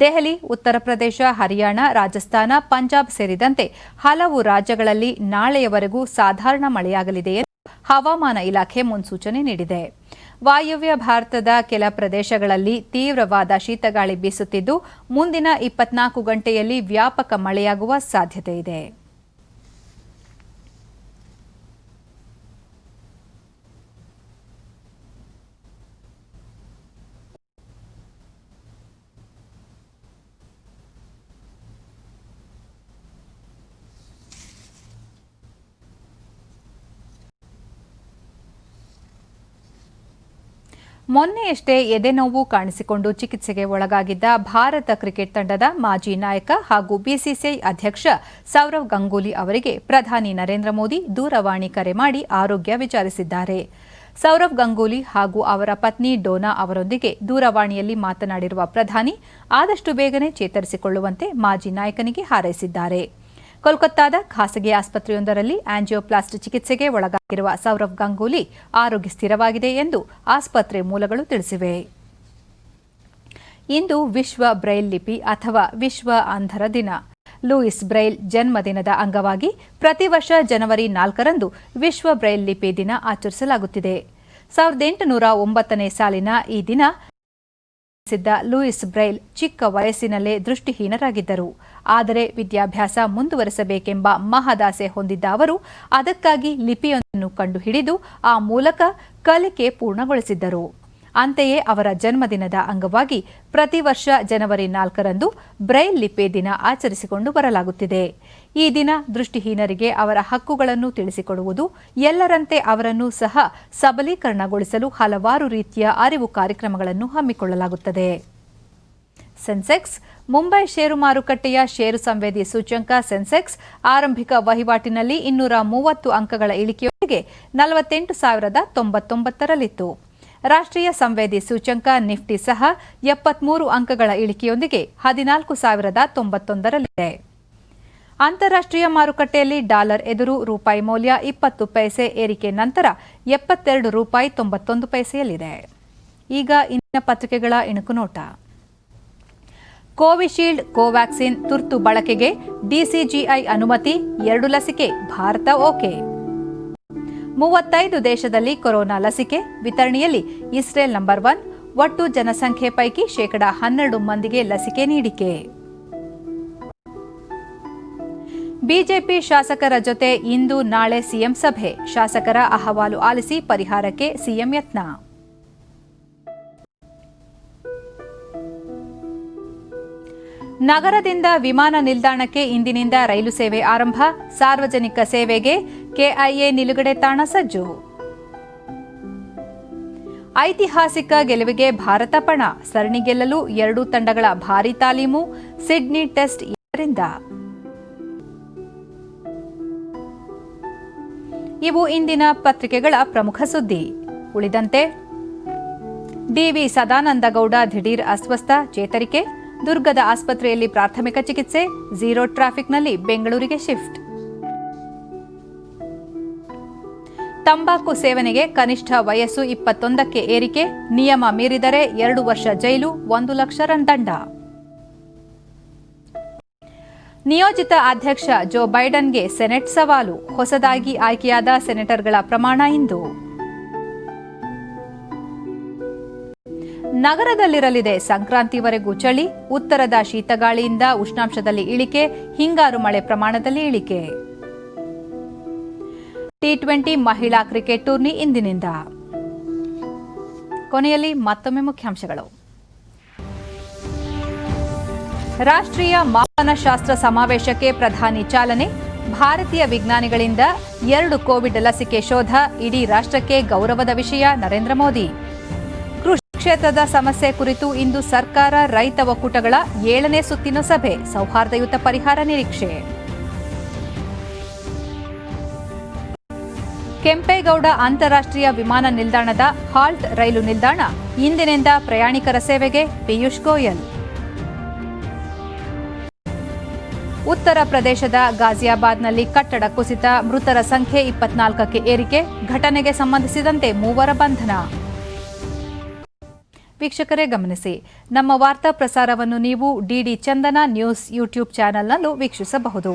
ದೆಹಲಿ, ಉತ್ತರ ಪ್ರದೇಶ, ಹರಿಯಾಣ, ರಾಜಸ್ಥಾನ, ಪಂಜಾಬ್ ಸೇರಿದಂತೆ ಹಲವು ರಾಜ್ಯಗಳಲ್ಲಿ ನಾಳೆಯವರೆಗೂ ಸಾಧಾರಣ ಮಳೆಯಾಗಲಿದೆ ಎಂದು ಹವಾಮಾನ ಇಲಾಖೆ ಮುನ್ಸೂಚನೆ ನೀಡಿದೆ. ವಾಯವ್ಯ ಭಾರತದ ಕೆಲ ಪ್ರದೇಶಗಳಲ್ಲಿ ತೀವ್ರವಾದ ಶೀತಗಾಳಿ ಬೀಸುತ್ತಿದ್ದು ಮುಂದಿನ 24 ಗಂಟೆಯಲ್ಲಿ ವ್ಯಾಪಕ ಮಳೆಯಾಗುವ ಸಾಧ್ಯತೆ ಇದೆ. ಮೊನ್ನೆಯಷ್ಟೇ ಎದೆನೋವು ಕಾಣಿಸಿಕೊಂಡು ಚಿಕಿತ್ಸೆಗೆ ಒಳಗಾಗಿದ್ದ ಭಾರತ ಕ್ರಿಕೆಟ್ ತಂಡದ ಮಾಜಿ ನಾಯಕ ಹಾಗೂ ಬಿಸಿಸಿಐ ಅಧ್ಯಕ್ಷ ಸೌರವ್ ಗಂಗೂಲಿ ಅವರಿಗೆ ಪ್ರಧಾನಿ ನರೇಂದ್ರ ಮೋದಿ ದೂರವಾಣಿ ಕರೆ ಮಾಡಿ ಆರೋಗ್ಯ ವಿಚಾರಿಸಿದ್ದಾರೆ. ಸೌರವ್ ಗಂಗೂಲಿ ಹಾಗೂ ಅವರ ಪತ್ನಿ ಡೋನಾ ಅವರೊಂದಿಗೆ ದೂರವಾಣಿಯಲ್ಲಿ ಮಾತನಾಡಿರುವ ಪ್ರಧಾನಿ ಆದಷ್ಟು ಬೇಗನೆ ಚೇತರಿಸಿಕೊಳ್ಳುವಂತೆ ಮಾಜಿ ನಾಯಕನಿಗೆ ಹಾರೈಸಿದ್ದಾರೆ. ಕೋಲ್ಕತ್ತಾದ ಖಾಸಗಿ ಆಸ್ಪತ್ರೆಯೊಂದರಲ್ಲಿ ಆಂಜಿಯೋಪ್ಲಾಸ್ಟಿ ಚಿಕಿತ್ಸೆಗೆ ಒಳಗಾಗಿರುವ ಸೌರವ್ ಗಂಗೂಲಿ ಆರೋಗ್ಯ ಸ್ಥಿರವಾಗಿದೆ ಎಂದು ಆಸ್ಪತ್ರೆ ಮೂಲಗಳು ತಿಳಿಸಿವೆ. ಇಂದು ವಿಶ್ವ ಬ್ರೈಲ್ ಲಿಪಿ ಅಥವಾ ವಿಶ್ವ ಅಂಧರ ದಿನ. ಲೂಯಿಸ್ ಬ್ರೈಲ್ ಜನ್ಮದಿನದ ಅಂಗವಾಗಿ ಪ್ರತಿ ವರ್ಷ ಜನವರಿ 4ರಂದು ವಿಶ್ವ ಬ್ರೈಲ್ ಲಿಪಿ ದಿನ ಆಚರಿಸಲಾಗುತ್ತಿದೆ. 1809ನೇ ಸಾಲಿನ ಈ ದಿನ ಲೂಯಿಸ್ ಬ್ರೈಲ್ ಚಿಕ್ಕ ವಯಸ್ಸಿನಲ್ಲೇ ದೃಷ್ಟಿಹೀನರಾಗಿದ್ದರು. ಆದರೆ ವಿದ್ಯಾಭ್ಯಾಸ ಮುಂದುವರೆಸಬೇಕೆಂಬ ಮಹದಾಸೆ ಹೊಂದಿದ್ದ ಅವರು ಅದಕ್ಕಾಗಿ ಲಿಪಿಯೊಂದನ್ನು ಕಂಡುಹಿಡಿದು ಆ ಮೂಲಕ ಕಲಿಕೆ ಪೂರ್ಣಗೊಳಿಸಿದ್ದರು. ಅಂತೆಯೇ ಅವರ ಜನ್ಮದಿನದ ಅಂಗವಾಗಿ ಪ್ರತಿ ವರ್ಷ ಜನವರಿ 4ರಂದು ಬ್ರೈಲ್ ಲಿಪಿ ದಿನ ಆಚರಿಸಿಕೊಂಡು ಬರಲಾಗುತ್ತಿದೆ. ಈ ದಿನ ದೃಷ್ಟಿಹೀನರಿಗೆ ಅವರ ಹಕ್ಕುಗಳನ್ನು ತಿಳಿಸಿಕೊಡುವುದು, ಎಲ್ಲರಂತೆ ಅವರನ್ನು ಸಹ ಸಬಲೀಕರಣಗೊಳಿಸಲು ಹಲವಾರು ರೀತಿಯ ಅರಿವು ಕಾರ್ಯಕ್ರಮಗಳನ್ನು ಹಮ್ಮಿಕೊಳ್ಳಲಾಗುತ್ತದೆ. ಸೆನ್ಸೆಕ್ಸ್ ಮುಂಬೈ ಷೇರು ಮಾರುಕಟ್ಟೆಯ ಷೇರು ಸಂವೇದಿ ಸೂಚ್ಯಂಕ ಸೆನ್ಸೆಕ್ಸ್ ಆರಂಭಿಕ ವಹಿವಾಟಿನಲ್ಲಿ 230 ಅಂಕಗಳ ಇಳಿಕೆಯೊಂದಿಗೆ 48,099ರಲ್ಲಿತ್ತು. ರಾಷ್ಟ್ರೀಯ ಸಂವೇದಿ ಸೂಚ್ಯಂಕ ನಿಫ್ಟಿ ಸಹ 73 ಅಂಕಗಳ ಇಳಿಕೆಯೊಂದಿಗೆ 14,091ರಲ್ಲಿದೆ. ಅಂತಾರಾಷ್ಟ್ರೀಯ ಮಾರುಕಟ್ಟೆಯಲ್ಲಿ ಡಾಲರ್ ಎದುರು ರೂಪಾಯಿ ಮೌಲ್ಯ 20 ಪೈಸೆ ಏರಿಕೆ ನಂತರ ₹72.91ಯಲ್ಲಿದೆ. ಈಗ ಇಂದಿನ ಪತ್ರಿಕೆಗಳ ಇಣುಕು ನೋಟ. ಕೋವಿಶೀಲ್ಡ್, ಕೋವ್ಯಾಕ್ಸಿನ್ ತುರ್ತು ಬಳಕೆಗೆ ಡಿಸಿಜಿಐ ಅನುಮತಿ, 2 ಲಸಿಕೆ ಭಾರತ ಓಕೆ. 35 ದೇಶದಲ್ಲಿ ಕೊರೋನಾ ಲಸಿಕೆ ವಿತರಣೆಯಲ್ಲಿ ಇಸ್ರೇಲ್ ನಂಬರ್ 1. ಒಟ್ಟು ಜನಸಂಖ್ಯೆ ಪೈಕಿ 12% ಮಂದಿಗೆ ಲಸಿಕೆ ನೀಡಿಕೆ. ಬಿಜೆಪಿ ಶಾಸಕರ ಜೊತೆ ಇಂದು ನಾಳೆ ಸಿಎಂ ಸಭೆ, ಶಾಸಕರ ಅಹವಾಲು ಆಲಿಸಿ ಪರಿಹಾರಕ್ಕೆ ಸಿಎಂ ಯತ್ನ. ನಗರದಿಂದ ವಿಮಾನ ನಿಲ್ದಾಣಕ್ಕೆ ಇಂದಿನಿಂದ ರೈಲು ಸೇವೆ ಆರಂಭ, ಸಾರ್ವಜನಿಕ ಸೇವೆಗೆ ಕೆಐಎ ನಿಲುಗಡೆ ತಾಣ ಸಜ್ಜು. ಐತಿಹಾಸಿಕ ಗೆಲುವಿಗೆ ಭಾರತ ಪಣ, ಸರಣಿ ಗೆಲ್ಲಲು 2 ತಂಡಗಳ ಭಾರೀ ತಾಲೀಮು, ಸಿಡ್ನಿ ಟೆಸ್ಟ್ 2ರಿಂದ. ಇವು ಇಂದಿನ ಪತ್ರಿಕೆಗಳ ಪ್ರಮುಖ ಸುದ್ದಿ. ಉಳಿದಂತೆ ಡಿವಿ ಸದಾನಂದಗೌಡ ದಿಢೀರ್ ಅಸ್ವಸ್ಥ, ಚೇತರಿಕೆ. ದುರ್ಗದ ಆಸ್ಪತ್ರೆಯಲ್ಲಿ ಪ್ರಾಥಮಿಕ ಚಿಕಿತ್ಸೆ, ಝೀರೋ ಟ್ರಾಫಿಕ್ನಲ್ಲಿ ಬೆಂಗಳೂರಿಗೆ ಶಿಫ್ಟ್. ತಂಬಾಕು ಸೇವನೆಗೆ ಕನಿಷ್ಠ ವಯಸ್ಸು 21ಕ್ಕೆ ಏರಿಕೆ, ನಿಯಮ ಮೀರಿದರೆ 2 ವರ್ಷ ಜೈಲು, 1 ಲಕ್ಷ ದಂಡ. ನಿಯೋಜಿತ ಅಧ್ಯಕ್ಷ ಜೋ ಬೈಡನ್ಗೆ ಸೆನೆಟ್ ಸವಾಲು, ಹೊಸದಾಗಿ ಆಯ್ಕೆಯಾದ ಸೆನೆಟರ್ಗಳ ಪ್ರಮಾಣ ಇಂದು. ನಗರದಲ್ಲಿರಲಿದೆ ಸಂಕ್ರಾಂತಿವರೆಗೂ ಚಳಿ, ಉತ್ತರದ ಶೀತಗಾಳಿಯಿಂದ ಉಷ್ಣಾಂಶದಲ್ಲಿ ಇಳಿಕೆ, ಹಿಂಗಾರು ಮಳೆ ಪ್ರಮಾಣದಲ್ಲಿ ಇಳಿಕೆ. ಟಿ20 ಮಹಿಳಾ ಕ್ರಿಕೆಟ್ ಟೂರ್ನಿ ಇಂದಿನಿಂದ. ಕೊನೆಯಲ್ಲಿ ಮತ್ತೊಮ್ಮೆ ಮುಖ್ಯಾಂಶಗಳು. ರಾಷ್ಟ್ರೀಯ ಮಾಪನಶಾಸ್ತ್ರ ಸಮಾವೇಶಕ್ಕೆ ಪ್ರಧಾನಿ ಚಾಲನೆ, ಭಾರತೀಯ ವಿಜ್ಞಾನಿಗಳಿಂದ 2 ಕೋವಿಡ್ ಲಸಿಕೆ ಶೋಧ, ಇಡೀ ರಾಷ್ಟ್ರಕ್ಕೆ ಗೌರವದ ವಿಷಯ ನರೇಂದ್ರ ಮೋದಿ. ಕೃಷಿ ಕ್ಷೇತ್ರದ ಸಮಸ್ಯೆ ಕುರಿತು ಇಂದು ಸರ್ಕಾರ ರೈತ ಒಕ್ಕೂಟಗಳ 7ನೇ ಸುತ್ತಿನ ಸಭೆ, ಸೌಹಾರ್ದಯುತ ಪರಿಹಾರ ನಿರೀಕ್ಷೆ. ಕೆಂಪೇಗೌಡ ಅಂತಾರಾಷ್ಟ್ರೀಯ ವಿಮಾನ ನಿಲ್ದಾಣದ ಹಾಲ್ಟ್ ರೈಲು ನಿಲ್ದಾಣ ಇಂದಿನಿಂದ ಪ್ರಯಾಣಿಕರ ಸೇವೆಗೆ, ಪಿಯೂಷ್ ಗೋಯಲ್. ಉತ್ತರ ಪ್ರದೇಶದ ಗಾಜಿಯಾಬಾದ್ನಲ್ಲಿ ಕಟ್ಟಡ ಕುಸಿತ, ಮೃತರ ಸಂಖ್ಯೆ 24ಕ್ಕೆ ಏರಿಕೆ, ಘಟನೆಗೆ ಸಂಬಂಧಿಸಿದಂತೆ 3 ಬಂಧನ. ವೀಕ್ಷಕರೇ ಗಮನಿಸಿ, ನಮ್ಮ ವಾರ್ತಾ ಪ್ರಸಾರವನ್ನು ನೀವು ಡಿಡಿ ಚಂದನ ನ್ಯೂಸ್ ಯೂಟ್ಯೂಬ್ ಚಾನೆಲ್ನಲ್ಲೂ ವೀಕ್ಷಿಸಬಹುದು.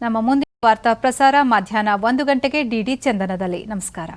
ನಮ್ಮ ಮುಂದಿನ ವಾರ್ತಾ ಪ್ರಸಾರ ಮಧ್ಯಾಹ್ನ 1 ಗಂಟೆಗೆ ಡಿಡಿ ಚಂದನದಲ್ಲಿ. ನಮಸ್ಕಾರ.